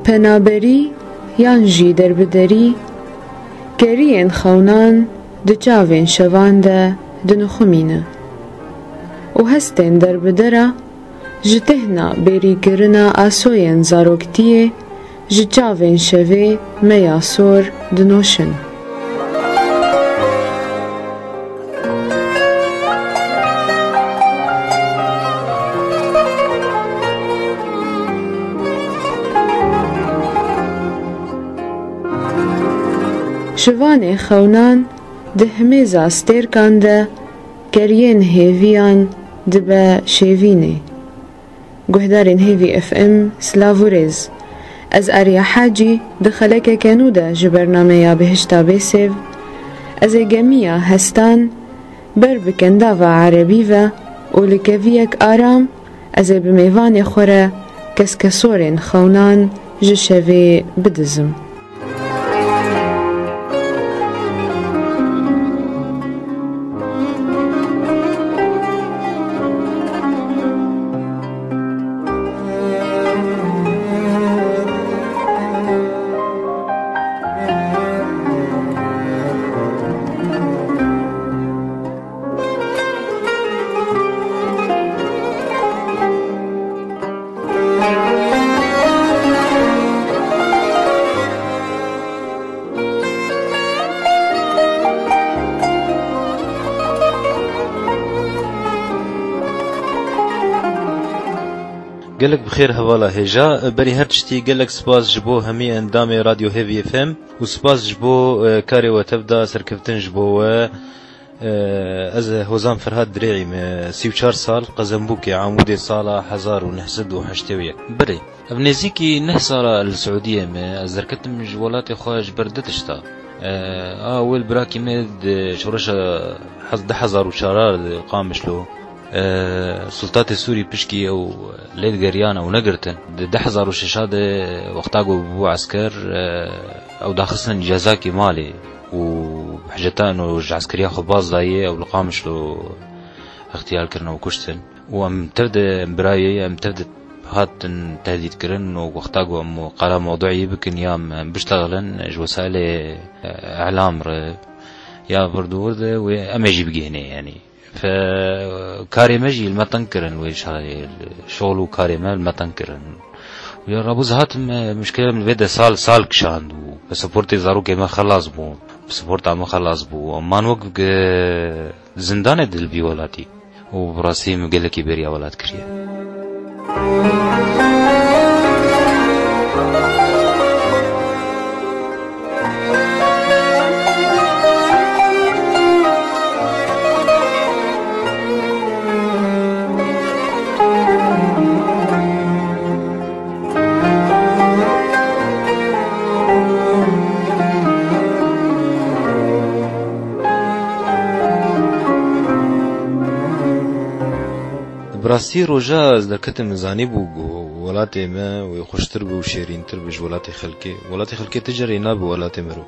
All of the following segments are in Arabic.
پنابری یان جی دربدری گرین خونان دچاوین شوانده دنخمینه و هستین دربدره جتهنا بری گرنا آسوین زاروکتیه جچاوین شوه میاسور دنوشن شوان خونان ده همیزا سترکان ده گرین هیویان ده به شیوینه گهدارین هیوی اف ام سلاوورز از اریا حاجی دخلک کنو ده جبرنامه یا بهشتا بیسیو از جميع هستان بر بکنده و عربی و اولکویک آرام از بمیوان خوره کس کسورین خونان جشوی بدزم قالك بخير هوالا هجا بري هرتشتي قالك سباس جبو همي اندامي راديو هيفي اف ام وسباس جبو كاري وتبدا سركفتن جبو از هوزان فرهاد دريعي 34 سال قزنبوكي عمودي صالة 1981 بري ابنزيكي 9 سالة السعودية زركت من جوالاتي خواج بردتشتا اول براكي ميد شورشة 10,000 وشارار قامشلو سلطات السوري بشكي او ليد جريان او نقرتن 10,000 وششاد وقتاقو بو عسكر او داخلسن جزاكي مالي وحجتان وعسكرية خباز دايه او لقامش له اغتيال كرنا وكشتن وام ترد برايه ام ترد هاتن تهديد كرن وقتاقو ام قرار موضوعي بكن يام بشتغلن وسائل اعلام يا بردو ورده وامجي بقيهنه يعني فكاري مجي ما تنكرن ويش هاي الشغل وكاري ما تنكرن ويا رابوز هات مشكلة من فيدا سال كشاند وبسبورتي زاروكي ما خلاص بو بسبورت ما خلاص بو ما نوقف زندان دل بيولاتي وبراسي مقلكي بريا ولات كريه براسي روجا ذكرت زاني بو ولاتي ما ويخشتر بو شيرين تر بج ولاتي خلكي تجري ناب ولاتي مرو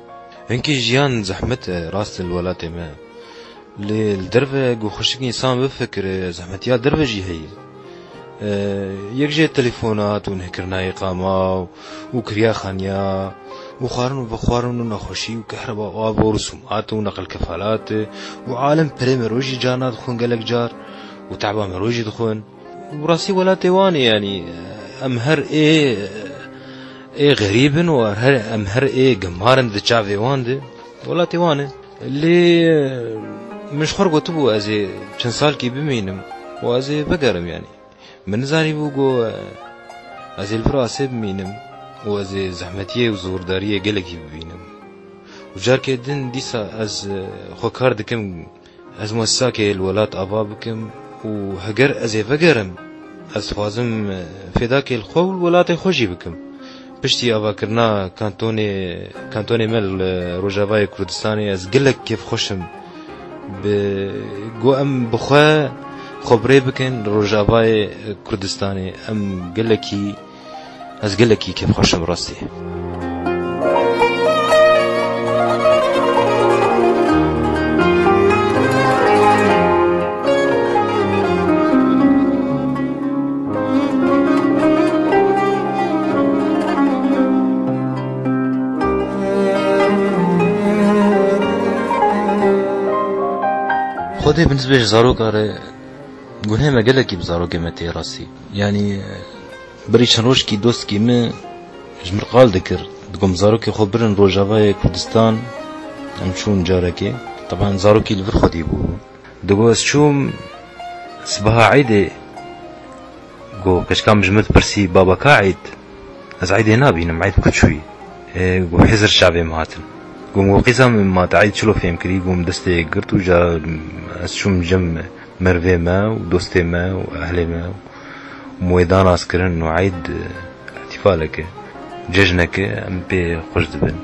هنكي جيان زحمت راس الولاتي ما للدرفه جو خشك انسان بفكر زحمت يا درفه جي هي يكجي التليفونات ونهكرنا اقامه وكريا خانيا وخارن ونخشي وكهرباء واب ورسومات ونقل كفالات وعالم بريميروجي جانات خون قالك جار وتعبان مروجي دخون وراسي ولا تيواني يعني امهر ايه غريبن وامهر ايه قمارن دي تشافي واند ولا تيواني اللي مش خرجوا تبو ازي كان سالكي بمينم وازي بقرم يعني من زاني بوغو ازي الفراسي بمينم وازي زحمتيه وزورداريه قلقي بمينم وجار كدن ديسا از خوكار دكم از موساكي الولات ابابكم وهجر ازي فجرم از خوازم فداك الخول ولاتي خوشي بكم بشتي افاكرنا كانتوني مل روجافاي كردستاني از قلك كيف خوشم بقو ام بخوا خبري بكن روجافاي كردستاني ام قلكي از قلكي كيف خوشم راستي خدي بالنسبة لزاروك قولها ما قالك بزاروك متى راسي يعني بريش روش كي دوست كي ما جمر قال ذكر دقوم زاروك خبرن روجافا كردستان امشون جاركي طبعا زاروكي الفر خدي بو دقوس شوم صباح عيدي قو كشكام جمت برسي بابا كاعد از عيدي نابينم عيد كل شوي قو حزر شعبي مهاتن قوم قيسام ما تعيد شلو فهم كري قوم دستي قرت وجا شوم جم مرفي ما ودوستي ما واهلي ما ومويدان اسكرن وعيد احتفالك ججنك ام بي خوش دبن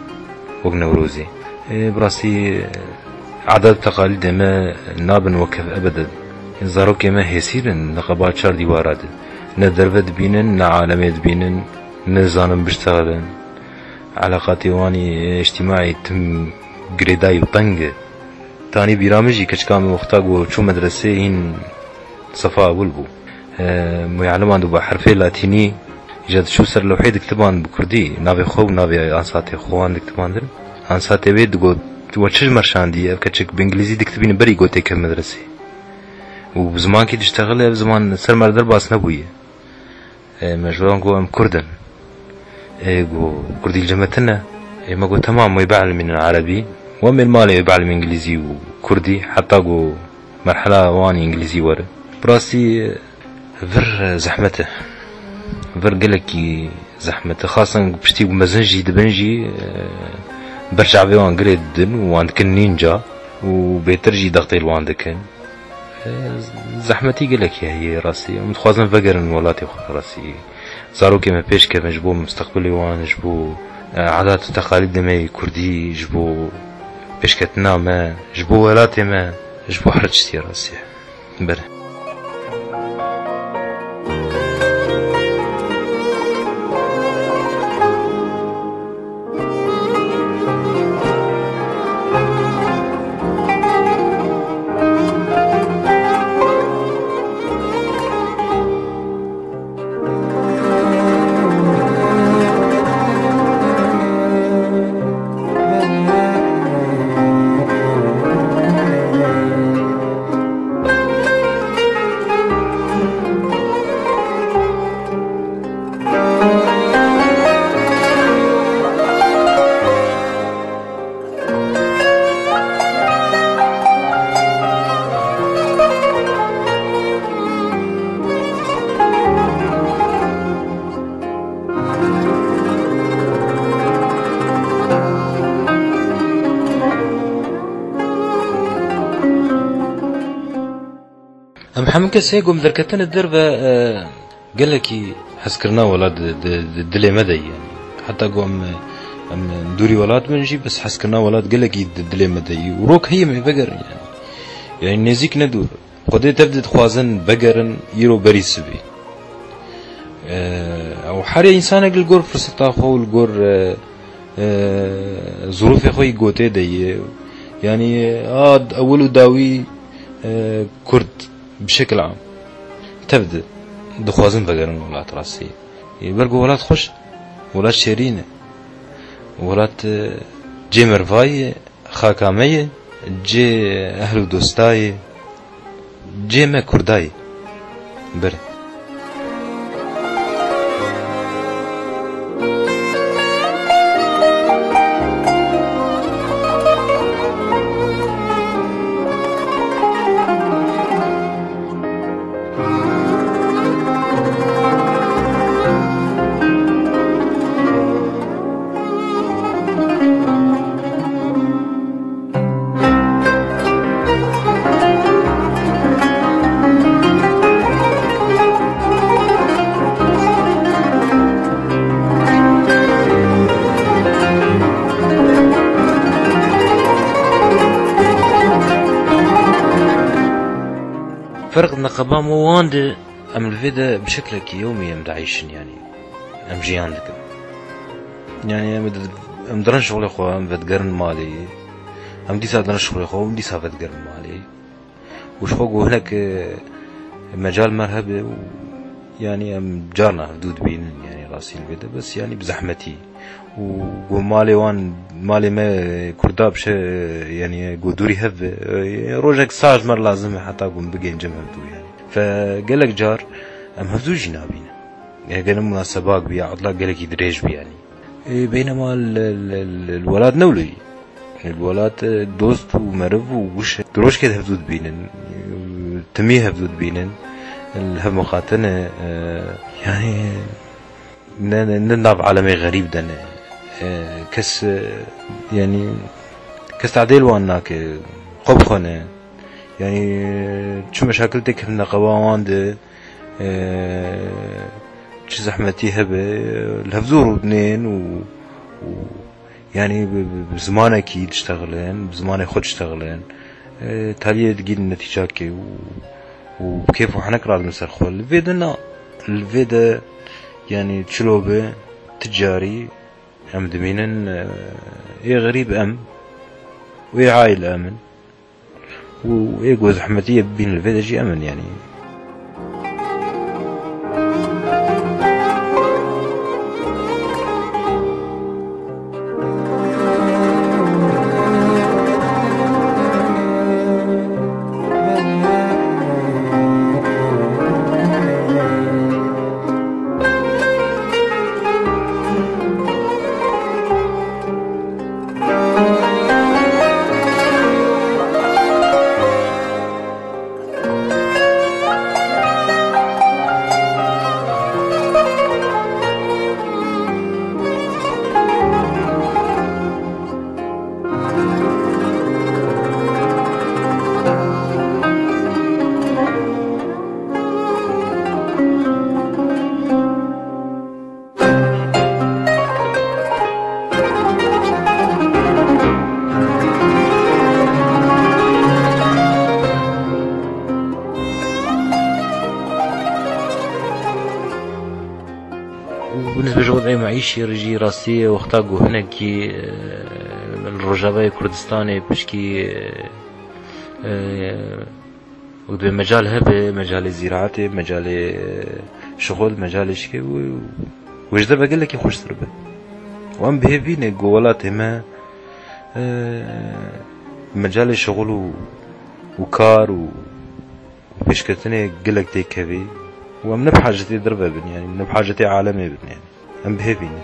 وق نوروزي براسي عادات تقاليد ما نابن وكف ابدا زاروك ما هيسيرن نقبات شار ديوارات ندرفت بينن نعالميت بينن نزانن بشتغلن علاقاتي واني اجتماعي تم قريداي وطنق تاني برامجي كشكام وقتاقو شو مدرسة هين صفاء بلبو معلمان دو بحرفي لاتيني جد شو سر لوحي دكتبان بكردي نافي خوب نافي انساتي خوان دكتبان در انساتي بيد قو وچج مرشان دي كتشك بانجليزي دكتبين بري قو تيك مدرسة وبزمان كي تشتغل بزمان سر مردر باس نبوية مجبوران قو ام كردن قو كردي الجمتنا ما قو تمام ويبعلم من العربي ومن مالي يبعلم انجليزي وكردي حتى قو مرحلة واني انجليزي ورا براسي فر زحمته فر قلكي زحمته خاصة بشتي بمزنجي دبنجي برجع بيوان قريد دن وعندك النينجا وبيترجي ضغطي الواندكن زحمتي قلك هي راسي متخوازن فقرن ولاتي راسي زاروكي ما بيش كيف جبو مستقبلي وان جبو عادات وتقاليد ما كردي جبو بيشكتنا ما جبو ولاتي ما جبو حرجتي راسي بره ام حمك سيقوم دركتن الدربة قال لك حسكرنا ولاد دلي مدى يعني حتى قوم ندوري ولاد منجي بس حسكرنا ولاد قال لك دلي مدى وروك هي من بقر يعني نزيك ندور قد تبدأ خوازن بقرن يرو بريس بي او حري انسان اقل قور فرصتا خو القور ظروف خوي قوتي دي يعني اولو داوي كرد بشكل عام تبدأ دخوازن بقرن ولاد راسي يبرقوا ولاد خوش ولاد شيرينة ولاد جي مرفاي خاكامية جي أهل دوستاي جي ما كرداي بره فرق النقابة مواند أم الفيدا بشكل يومي أم دعيشن يعني أم جيان لكم يعني أم درن شغل أخوة أم فتقرن مالي أم ديسا درن شغل أخوة أم ديسا فتقرن مالي وش فوقو هناك مجال مرهبة يعني أم جارنا حدود بين يعني راسي الفيدا بس يعني بزحمتي و مالي وان مالي ما كردا بش يعني قدوري هف روجك ساج مر لازم حتى قوم بقين جم هفدو يعني فقالك جار ام هفدو جنابين يعني قال مناسبات بيا عطلا قالك يدريج بي يعني بينما الولاد نولي الولاد دوست ومرف ووش دروش كده هفدو بينن تميه هفدو بينن الهم مقاتنة يعني ننضب عالمي غريب دنا كس يعني كس تعديل وانك قبخنه يعني شو مشاكلتك من قوان ده شو زحمتي هبه الهفزور ودنين يعني بزمان اكيد اشتغلين بزمان خود اشتغلين تاليه تجي النتيجه كي وكيف حنقرا المسخول الفيدنا الفيدا يعني تشلوبه تجاري ام دمينن ايه غريب ام وايه عائل امن وايه جوز حمتيه بين الفيدا جي امن يعني بالنسبة لوضعي معيشي رجي راسي واختاقو هنا كي الرجابة كردستاني بشكي وده مجال هبه مجال زراعة مجال شغل مجال شكي وجده بقول لك يخش تربه وام بهبينه جوالات ما مجال الشغل وكار وبشكتني قل لك تيكفي ومن بحاجتي دربه بن يعني من بحاجتي عالمي بن يعني ام بهبينه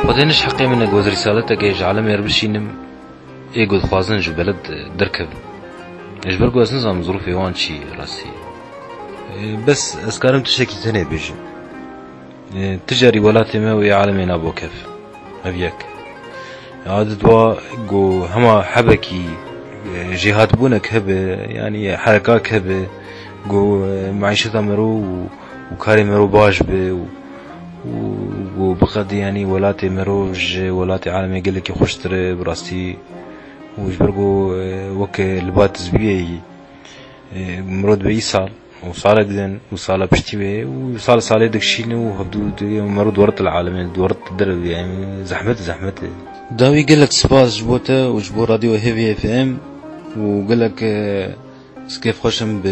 ودينش حقي من جوز رسالتك ايش عالم يربشينم ايه جود خوازن جو بلد دركب ايش برجو نظام ظروفي وان شي راسي بس اسكارم تشكي تاني بيجي تجاري ولاتي ما ويا عالمي نابو كيف ابيك عاد دوا جو هما حبكي جهاد بونك هبه يعني حركات هبه جو معيشتها مرو وكاري مرو باش به وبقد يعني ولاتي مروج ولاتي عالمي قال لك يخش تري براستي وجبرجو وك البات زبيعي مرود بأي صال وصالة جدًا وصالة بشتوي وصالة صالة دكشينه وهبدو مرود ورط العالمي ورط الدرب يعني زحمة داوي قال لك سباس جبوته وجبو راديو هيفي اف ام وقال لك كيف خوشم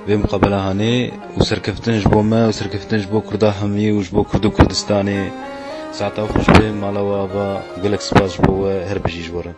بمقابلة هاني وسركفتن جبو ما وسركفتن جبو كردا همي وجبو كردو كردستاني ساعتها خوش بهم مالا وابا وقال لك سباس جبو هربجي جبورن